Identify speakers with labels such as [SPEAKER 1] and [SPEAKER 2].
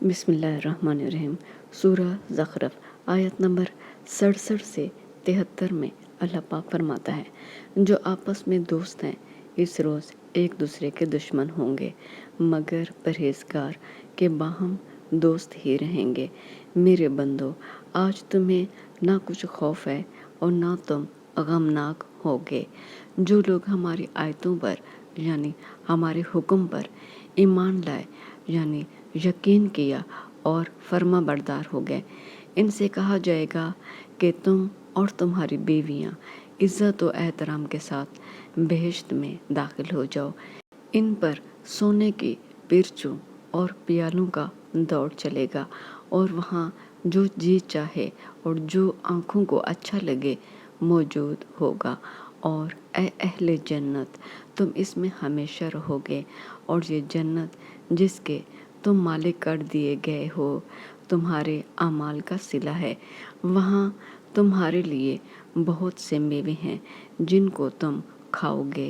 [SPEAKER 1] بسم اللہ الرحمن الرحیم۔ سورہ زخرف آیت نمبر 67 سے 73 میں اللہ پاک فرماتا ہے، جو آپس میں دوست ہیں اس روز ایک دوسرے کے دشمن ہوں گے، مگر پرہیزگار کے باہم دوست ہی رہیں گے۔ میرے بندو، آج تمہیں نہ کچھ خوف ہے اور نہ تم غمناک ہوگے۔ جو لوگ ہماری آیتوں پر یعنی ہمارے حکم پر ایمان لائے یعنی یقین کیا اور فرما بردار ہو گئے، ان سے کہا جائے گا کہ تم اور تمہاری بیویاں عزت و احترام کے ساتھ بہشت میں داخل ہو جاؤ۔ ان پر سونے کی پرچوں اور پیالوں کا دوڑ چلے گا، اور وہاں جو جی چاہے اور جو آنکھوں کو اچھا لگے موجود ہوگا۔ اور اے اہل جنت، تم اس میں ہمیشہ رہو گے، اور یہ جنت جس کے تم مالک کر دیے گئے ہو تمہارے اعمال کا صلہ ہے۔ وہاں تمہارے لیے بہت سے میوے ہیں جن کو تم کھاؤ گے۔